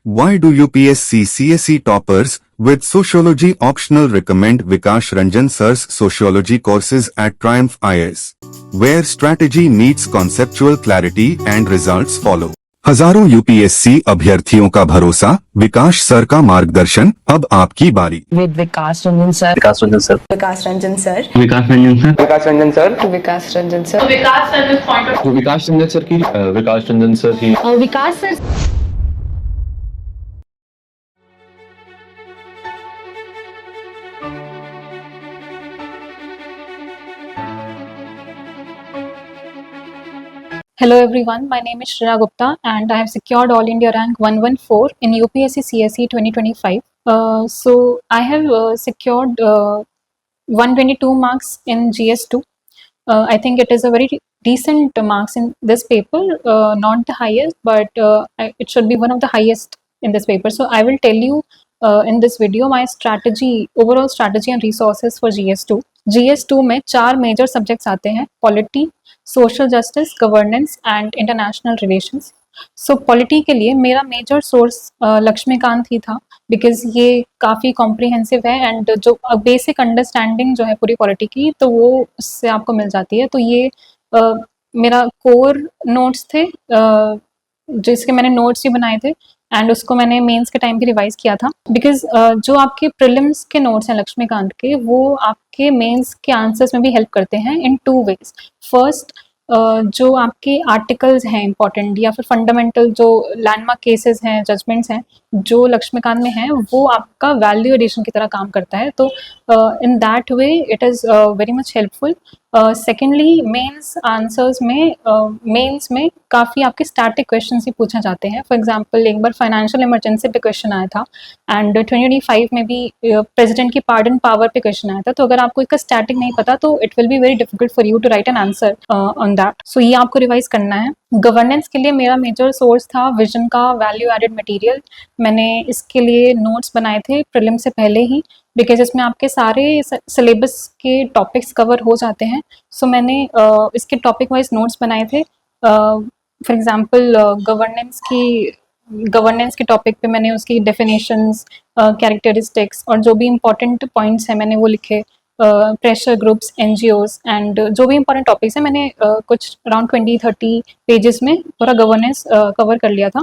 Why do UPSC CSE toppers with sociology optional recommend Vikash Ranjan sir's sociology courses at Triumph IAS, where strategy meets conceptual clarity and results follow? हजारों UPSC अभ्यर्थियों का भरोसा, विकास sir का मार्गदर्शन, अब आपकी बारी। With Vikas Ranjan sir. Vikas Ranjan sir Vikas Ranjan sir. Vikas Ranjan sir Vikas Ranjan sir Vikas Ranjan sir. Vikas Ranjan point of Vikas Ranjan sir की विकास रंजन सर की Vikas sir. Hello everyone, my name is Shreya Gupta and I have secured All India rank 114 in UPSC CSE 2025. So I have secured 122 marks in GS2. I think it is a very decent marks in this paper, not the highest, but it should be one of the highest in this paper. So I will tell you in this video my strategy, overall strategy and resources for GS2. GS2 में 4 major subjects आते हैं: polity, social justice, governance and international relations. So polity के लिए मेरा major source Laxmikant ही था, because ये काफ़ी comprehensive है एंड जो बेसिक अंडरस्टैंडिंग जो है पूरी पॉलिटी की, तो वो उससे आपको मिल जाती है। तो ये मेरा कोर नोट्स थे, जिसके मैंने नोट्स भी बनाए थे एंड उसको मैंने मेंस के टाइम भी रिवाइज किया था, बिकॉज जो आपके प्रीलिम्स के नोट्स हैं लक्ष्मीकांत के, वो आपके मेंस के आंसर्स में भी हेल्प करते हैं इन 2 वेज। फर्स्ट, जो आपके आर्टिकल्स हैं इंपॉर्टेंट या फिर फंडामेंटल जो लैंडमार्क केसेस हैं, जजमेंट्स हैं, जो लक्ष्मीकांत में हैं, वो आपका वैल्यू एडिशन की तरह काम करता है। तो in that way it is very much helpful. Secondly, mains answers में मेंस में काफ़ी आपके स्टैटिक क्वेश्चन ही पूछे जाते हैं। फॉर एग्जांपल, एक बार फाइनेंशियल इमरजेंसी पे क्वेश्चन आया था एंड 2025 में भी प्रेसिडेंट की पार्डन पावर पे क्वेश्चन आया था। तो अगर आपको इसका स्टैटिक नहीं पता तो it will be very difficult for you to write an answer on that. So ये आपको रिवाइज करना है। गवर्नेंस के लिए मेरा मेजर सोर्स था विजन का वैल्यू एडेड मटेरियल। मैंने इसके लिए नोट्स बनाए थे प्रीलिम से पहले ही, बिकॉज इसमें आपके सारे सिलेबस के टॉपिक्स कवर हो जाते हैं। सो मैंने इसके टॉपिक वाइज नोट्स बनाए थे। फॉर एग्जांपल, गवर्नेंस के टॉपिक पे मैंने उसकी डेफिनेशंस, कैरेक्टरिस्टिक्स और जो भी इम्पोर्टेंट पॉइंट्स हैं मैंने वो लिखे। प्रेशर ग्रुप्स, एनजीओज एंड जो भी इंपॉर्टेंट टॉपिक्स हैं, मैंने कुछ अराउंड 20-30 पेजेस में पूरा गवर्नेंस कवर कर लिया था।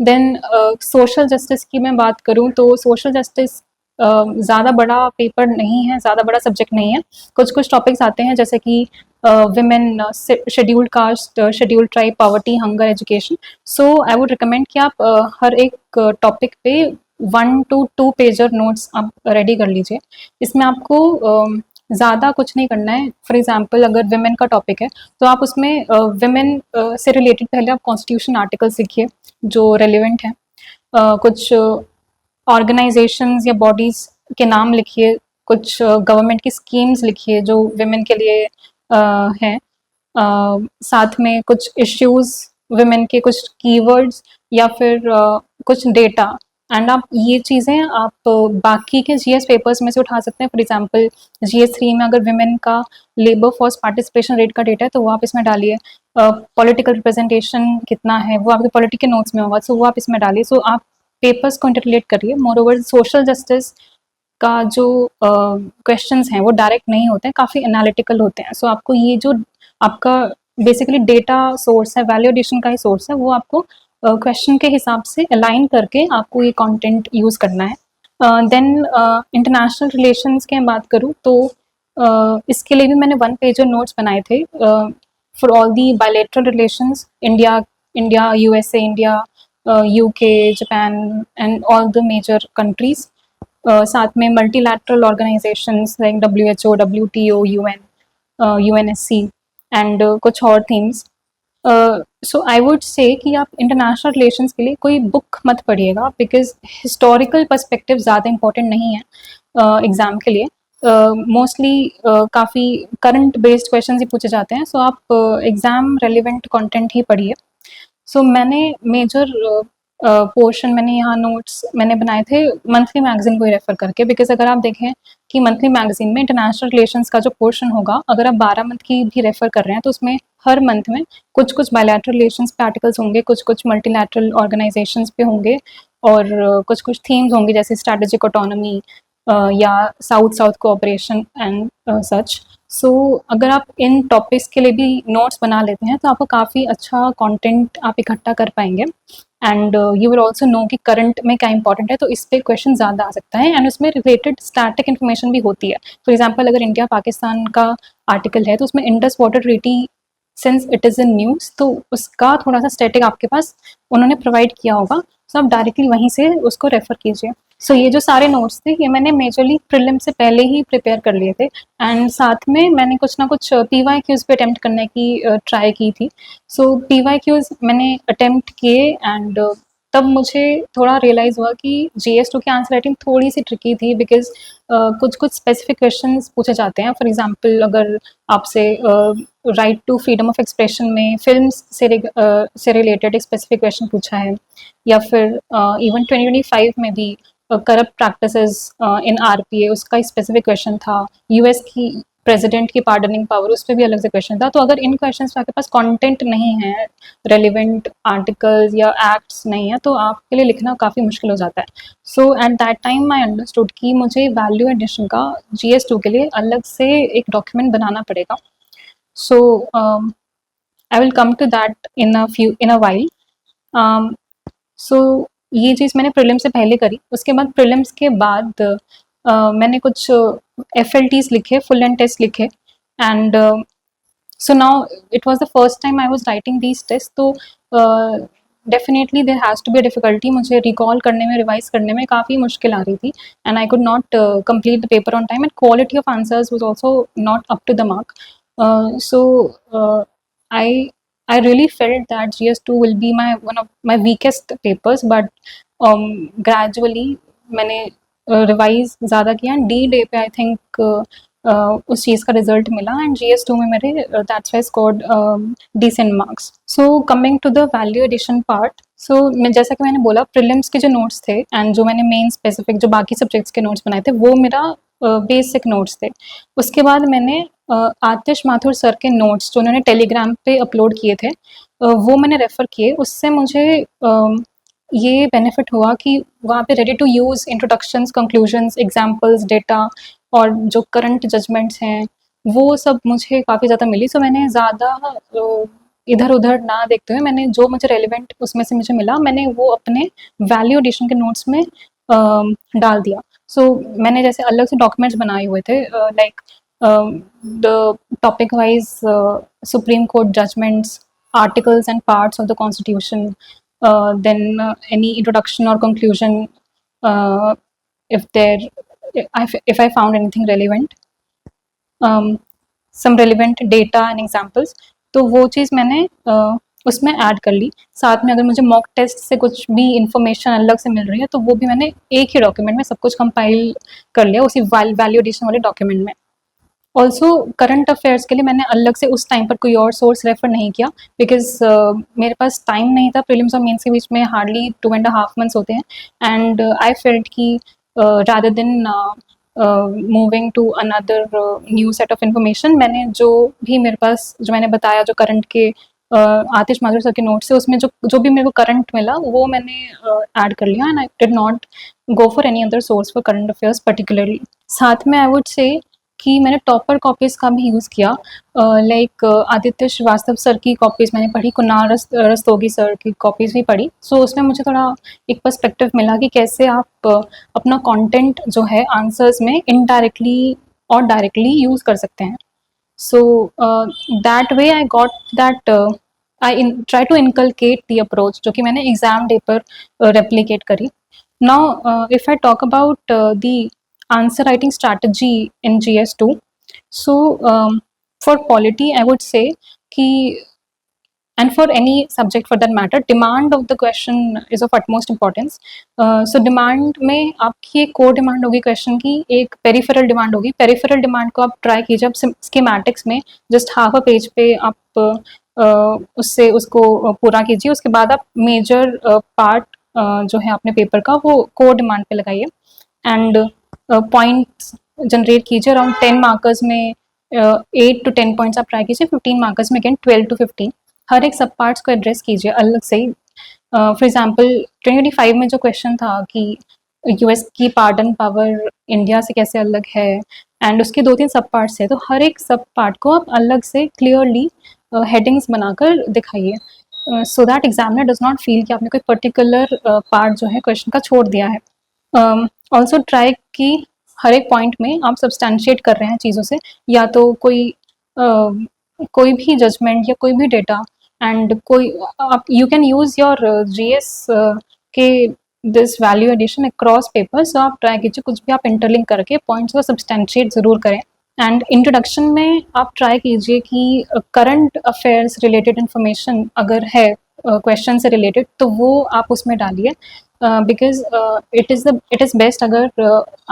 देन सोशल जस्टिस की मैं बात करूं तो सोशल जस्टिस ज़्यादा बड़ा पेपर नहीं है, ज़्यादा बड़ा सब्जेक्ट नहीं है। कुछ टॉपिक्स आते हैं जैसे कि women, scheduled caste, scheduled tribe, poverty, hunger, education. So I would recommend कि आप हर एक टॉपिक पे 1 to 2 पेजर नोट्स आप रेडी कर लीजिए। इसमें आपको ज़्यादा कुछ नहीं करना है। फॉर एग्जांपल, अगर विमेन का टॉपिक है तो आप उसमें विमेन से रिलेटेड पहले आप कॉन्स्टिट्यूशन आर्टिकल्स लिखिए जो रेलिवेंट हैं। कुछ ऑर्गेनाइजेशंस या बॉडीज़ के नाम लिखिए, कुछ गवर्नमेंट की स्कीम्स लिखिए जो विमेन के लिए हैं। साथ में कुछ इश्यूज़, विमेन के कुछ कीवर्ड्स या फिर कुछ डेटा। एंड आप ये चीज़ें आप बाकी के जीएस पेपर्स में से उठा सकते हैं। फॉर एग्जांपल, GS3 में अगर विमेन का लेबर फोर्स पार्टिसिपेशन रेट का डेटा है तो वो आप इसमें डालिए। पॉलिटिकल रिप्रेजेंटेशन कितना है वो आपके पॉलिटी के नोट्स में होगा, सो वो आप इसमें डालिए। सो आप पेपर्स को इंटरलेट करिए। मोर ओवर, सोशल जस्टिस का जो क्वेश्चंस हैं वो डायरेक्ट नहीं होते हैं, काफ़ी एनालिटिकल होते हैं। सो आपको ये जो आपका बेसिकली डेटा सोर्स है, वैल्यू एडिशन का ही सोर्स है, वो आपको क्वेश्चन के हिसाब से अलाइन करके आपको ये कंटेंट यूज़ करना है। देन इंटरनेशनल रिलेशंस की बात करूँ तो इसके लिए भी मैंने 1 पेजर नोट्स बनाए थे for all the bilateral relations, India, USA, India, UK, Japan and all the major countries. साथ में multilateral organisations like WHO, WTO, UN, UNSC and कुछ और themes. So I would say कि आप इंटरनेशनल रिलेशंस के लिए कोई बुक मत पढ़िएगा, बिकॉज हिस्टोरिकल पर्सपेक्टिव ज़्यादा इंपॉर्टेंट नहीं है एग्ज़ाम के लिए। मोस्टली काफ़ी करंट बेस्ड क्वेश्चन ही पूछे जाते हैं। सो आप एग्ज़ाम रेलिवेंट कंटेंट ही पढ़िए। सो मैंने मेजर पोर्शन मैंने यहाँ नोट्स मैंने बनाए थे मंथली मैगजीन को ही रेफर करके, बिकॉज अगर आप देखें कि मंथली मैगजीन में इंटरनेशनल रिलेशंस का जो पोर्शन होगा, अगर आप 12 मंथ की भी रेफर कर रहे हैं तो उसमें हर मंथ में कुछ कुछ बायलैटरल रिलेशंस पे आर्टिकल्स होंगे, कुछ कुछ मल्टीलैटरल ऑर्गेनाइजेशंस पे होंगे, और कुछ कुछ थीम्स होंगी जैसे स्ट्रैटेजिक ऑटोनॉमी या south south cooperation and such. So अगर आप इन टॉपिक्स के लिए भी नोट्स बना लेते हैं तो आपको काफ़ी अच्छा कंटेंट आप इकट्ठा कर पाएंगे, and you will also know कि करंट में क्या इंपॉर्टेंट है, तो इस पर क्वेश्चन ज़्यादा आ सकता है, एंड उसमें रिलेटेड स्टैटिक इन्फॉर्मेशन भी होती है। फॉर एग्जाम्पल अगर इंडिया पाकिस्तान का आर्टिकल है तो उसमें Indus water treaty since it is in news, तो उसका थोड़ा सा स्टैटिक आपके पास उन्होंने प्रोवाइड किया होगा, सो आप डायरेक्टली वहीं से उसको रेफर कीजिए। सो ये जो सारे नोट्स थे ये मैंने मेजरली प्रीलिम से पहले ही प्रिपेयर कर लिए थे, एंड साथ में मैंने कुछ ना कुछ पीवाई क्यूज़ पे अटेम्प्ट करने की ट्राई की थी। सो पीवाई क्यूज़ मैंने अटेम्प्ट किए, एंड तब मुझे थोड़ा रियलाइज़ हुआ कि GS2 की आंसर राइटिंग थोड़ी सी ट्रिकी थी, बिकॉज कुछ कुछ स्पेसिफिक क्वेश्चंस पूछे जाते हैं। फॉर एग्जांपल अगर आपसे right to freedom of expression में फिल्म्स से रिलेटेड एक स्पेसिफिक क्वेश्चन पूछा है, या फिर इवन 2025 में भी करप्ट प्रैक्टिसेस इन RPA उसका स्पेसिफिक क्वेश्चन था, US की प्रेसिडेंट की पार्डनिंग पावर उस पर भी अलग से क्वेश्चन था। तो अगर इन क्वेश्चंस में आपके पास कंटेंट नहीं है, रेलिवेंट आर्टिकल्स या एक्ट्स नहीं है, तो आपके लिए लिखना काफ़ी मुश्किल हो जाता है। So at that time I understood कि मुझे वैल्यू एडिशन का GS2 के लिए अलग से एक डॉक्यूमेंट बनाना पड़ेगा। So I will come to that in a while. So ये चीज़ मैंने प्रीलिम्स से पहले करी। उसके बाद प्रीलिम्स के बाद मैंने कुछ FLTs लिखे, फुल एंड टेस्ट लिखे, and so now it was the first time I was writing these test, तो definitely there has to be difficulty. मुझे रिकॉल करने में, रिवाइज करने में काफ़ी मुश्किल आ रही थी, and I could not complete the paper on time, and quality of answers was also not up to the mark. So I really felt that GS2 will be one of my weakest papers, but gradually मैंने revise ज़्यादा किया, and D-Day पे I think उस चीज़ का result मिला, and GS2 में मेरे that's why scored decent marks. So coming to the value addition part, so मैं जैसा कि मैंने बोला प्रीलिम्स के जो नोट्स थे एंड जो मैंने मेन स्पेसिफिक जो बाकी सब्जेक्ट्स के नोट्स बनाए थे वो मेरा बेसिक नोट्स थे। उसके बाद मैंने आतिश माथुर सर के नोट्स जो उन्होंने टेलीग्राम पे अपलोड किए थे वो मैंने रेफ़र किए। उससे मुझे ये बेनिफिट हुआ कि वहाँ पे ready to use introductions, conclusions, examples, data और जो करंट जजमेंट्स हैं वो सब मुझे काफ़ी ज़्यादा मिली। सो मैंने ज़्यादा इधर उधर ना देखते हुए मैंने जो मुझे रेलिवेंट उसमें से मुझे मिला मैंने वो अपने वैल्यू एडिशन के नोट्स में डाल दिया। सो मैंने जैसे अलग से डॉक्यूमेंट्स बनाए हुए थे, like the topic wise Supreme Court judgments, articles and parts of the constitution, then any introduction or conclusion, if I found anything relevant, some relevant data and examples, तो वो चीज़ मैंने उसमें ऐड कर ली। साथ में अगर मुझे मॉक टेस्ट से कुछ भी इंफॉर्मेशन अलग से मिल रही है तो वो भी मैंने एक ही डॉक्यूमेंट में सब कुछ कंपाइल कर लिया उसी वैल्यू एडिशन वाले डॉक्यूमेंट में। ऑल्सो करंट अफेयर्स के लिए मैंने अलग से उस टाइम पर कोई और सोर्स रेफर नहीं किया, बिकॉज मेरे पास टाइम नहीं था। प्रीलिम्स और मेंस के बीच में हार्डली 2.5 मंथ्स होते हैं, एंड आई फेल्ट कि rather than moving to another new set of information, मैंने जो भी मेरे पास जो मैंने बताया जो करंट के आतिश माधुर सर के नोट्स से उसमें जो भी मेरे को करंट मिला वो मैंने ऐड कर लिया, and I did not go for any other source for current affairs particularly. साथ में आई वुड से कि मैंने टॉपर कॉपीज़ का भी यूज़ किया, लाइक आदित्य श्रीवास्तव सर की कॉपीज़ मैंने पढ़ी, कुणाल रस्तोगी सर की कॉपीज़ भी पढ़ी। सो उसमें मुझे थोड़ा एक पर्सपेक्टिव मिला कि कैसे आप अपना कंटेंट जो है आंसर्स में इनडायरेक्टली और डायरेक्टली यूज़ कर सकते हैं। So that way I got that I try to inculcate the approach जो कि मैंने एग्ज़ाम डे पर रेप्लिकेट करी। Now if I talk about the answer writing strategy in GS2. So for polity I would say कि and for any subject for that matter demand of the question is of utmost importance. So demand में आपकी एक core demand होगी question की, एक peripheral demand होगी। peripheral demand को आप try कीजिए आप schematics में just half a page पे आप उससे उसको पूरा कीजिए। उसके बाद आप major part जो है अपने पेपर का वो कोर डिमांड पे लगाइए एंड पॉइंट्स जनरेट कीजिए अराउंड 10 मार्कर्स में 8 to 10 पॉइंट्स आप ट्राई कीजिए, 15 मार्कर्स में अगेन 12 to 15 हर एक सब पार्ट्स को एड्रेस कीजिए अलग से ही। फॉर एग्जाम्पल 2025 में जो क्वेश्चन था कि यूएस की पार्डन पावर इंडिया से कैसे अलग है एंड उसके 2-3 सब पार्ट्स है, तो हर एक सब पार्ट को आप अलग से क्लियरली हेडिंग्स बनाकर दिखाइए so that examiner does not feel कि आपने कोई पर्टिकुलर पार्ट जो है क्वेश्चन का छोड़ दिया है। ऑल्सो ट्राई कि हर एक पॉइंट में आप सब्सटैंशिएट कर रहे हैं चीज़ों से, या तो कोई भी जजमेंट या कोई भी डेटा एंड कोई आप you can use your GS के this value addition across paper, so आप ट्राई कीजिए कुछ भी आप इंटरलिंक करके पॉइंट्स को सब्सटैंशिएट ज़रूर करें। एंड इंट्रोडक्शन में आप ट्राई कीजिए कि करंट अफेयर्स रिलेटेड इन्फॉर्मेशन अगर है क्वेश्चन से रिलेटेड तो वो आप उसमें डालिए, बिकॉज इट इज़ बेस्ट अगर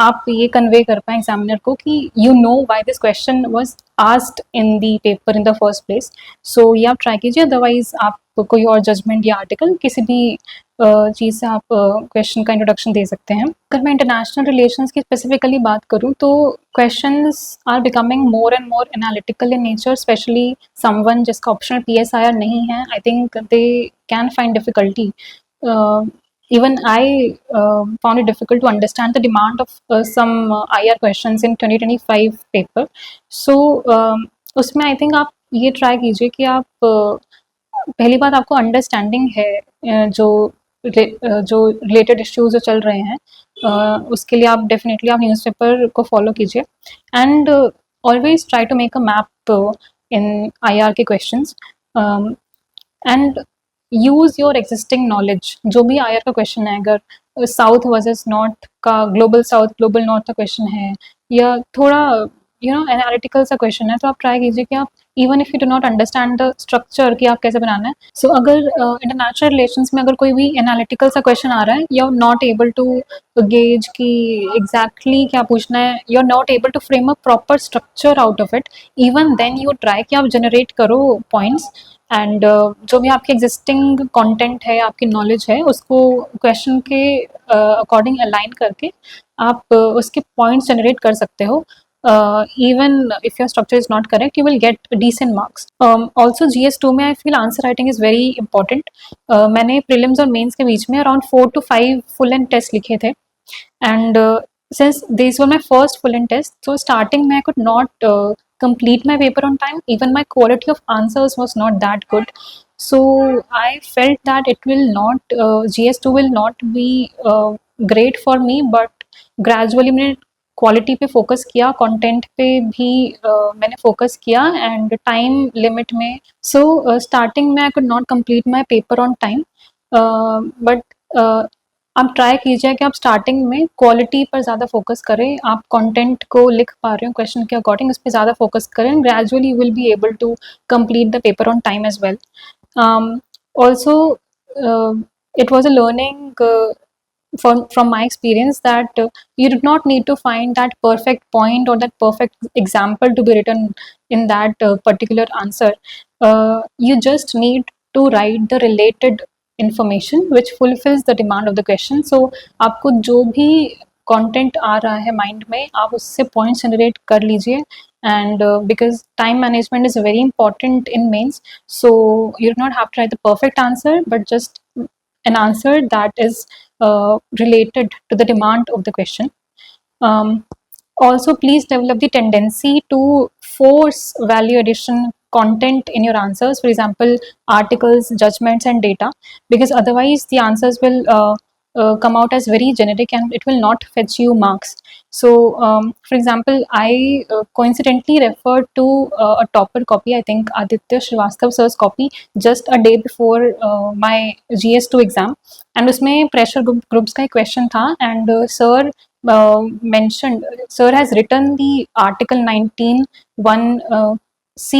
आप ये कन्वे कर पाएँ एग्जामिनर को कि you know why this question was asked in the paper in the first place. So ये आप ट्राई कीजिए, अदरवाइज आप कोई और जजमेंट या आर्टिकल किसी भी चीज़ से आप क्वेश्चन का इंट्रोडक्शन दे सकते हैं। अगर मैं इंटरनेशनल रिलेशंस की स्पेसिफिकली बात करूँ तो questions are becoming more and more analytical in nature, specially someone जिसका ऑप्शनल PSIR नहीं है, I think they can find difficulty. Even I found it difficult to understand the demand of some IR questions in 2025 paper. So उसमें I think आप ये try कीजिए कि आप पहली बात आपको अंडरस्टैंडिंग है जो रिलेटेड इश्यूज जो चल रहे हैं, उसके लिए आप डेफिनेटली आप न्यूज़पेपर को फॉलो कीजिए and always try to make a map in IR के questions and use your existing knowledge. जो भी IR का क्वेश्चन है, अगर साउथ वर्सेस नॉर्थ का, ग्लोबल साउथ ग्लोबल नॉर्थ का क्वेश्चन है या थोड़ा एनालिटिकल सा क्वेश्चन है, तो आप ट्राई कीजिए कि आप even if you do not understand the structure कि आप कैसे बनाना है, सो अगर इंटरनेशनल रिलेशंस में अगर कोई भी एनालिटिकल सा क्वेश्चन आ रहा है, you are not able to gauge कि एग्जैक्टली क्या पूछना है, you are not able to frame a proper structure out of it, even then you try कि आप जनरेट करो पॉइंट्स एंड जो भी आपकी एग्जिस्टिंग कंटेंट है, आपकी नॉलेज है, उसको क्वेश्चन के अकॉर्डिंग अलाइन करके आप उसके पॉइंट्स जनरेट कर सकते हो। Even if your structure is not correct, you will get decent marks. Also GS2 में I feel answer writing is very important. मैंने prelims और mains के बीच में around 4 to 5 full and test लिखे थे and since these were my first full and test, so starting में I could not complete my paper on time. Even my quality of answers was not that good. So I felt that it will not GS2 will not be great for me, but gradually मैंने quality पे focus किया, content पे भी मैंने focus किया and time limit में। So starting में आई could not complete my paper on time, but आप ट्राई कीजिए कि आप स्टार्टिंग में क्वालिटी पर ज़्यादा फोकस करें, आप कंटेंट को लिख पा रहे हो क्वेश्चन के अकॉर्डिंग, उस पर ज़्यादा फोकस करें, gradually you will be able to complete the paper on time as well. Also it was a learning from my experience that you do not need to find that perfect point or that perfect example to be written in that particular answer. You just need to write the related information which fulfills the demand of the question. So आपको जो भी content आ रहा है mind में, आप उससे points generate कर लीजिए and because time management is very important in mains, so you do not have to write the perfect answer but just an answer that is related to the demand of the question. Also, please develop the tendency to force value addition content in your answers, for example, articles, judgments, and data, because otherwise the answers will come out as very generic and it will not fetch you marks. So, for example, I coincidentally referred to a topper copy, I think Aditya Srivastava sir's copy, just a day before my GS2 exam, and उसमें pressure groups का एक question था and sir mentioned, sir has written the article 19(1)(c)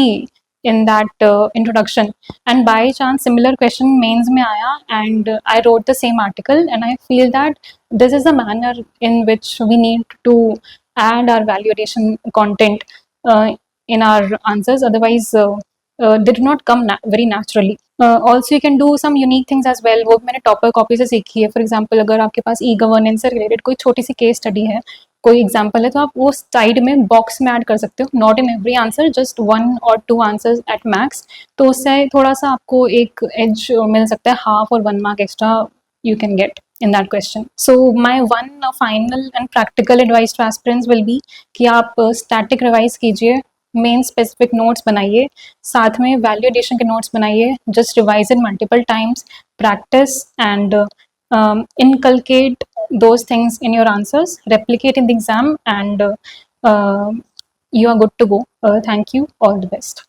in that introduction, and by chance similar question mains में आया and I wrote the same article, and I feel that this is the manner in which we need to add our value addition content in our answers, otherwise they do not come very naturally. Also you can do some unique things as well, वो भी मैंने topper copy से सीखी है. For example अगर आपके पास e governance से related कोई छोटी सी केस स्टडी है, कोई एग्जाम्पल है, तो आप वो साइड में बॉक्स में ऐड कर सकते हो. Not in every answer, just 1 or 2 answers at max. तो उससे थोड़ा सा आपको एक एज मिल सकता है, हाफ और 1 mark extra you can get in that question. So my one final and practical advice to aspirants will be कि आप static revise कीजिए, मेन स्पेसिफिक नोट्स बनाइए, साथ में वैल्यू एडिशन के नोट्स बनाइए, just revise in multiple times, practice and inculcate those things in your answers, replicate in the exam, and you are good to go. Thank you. All the best.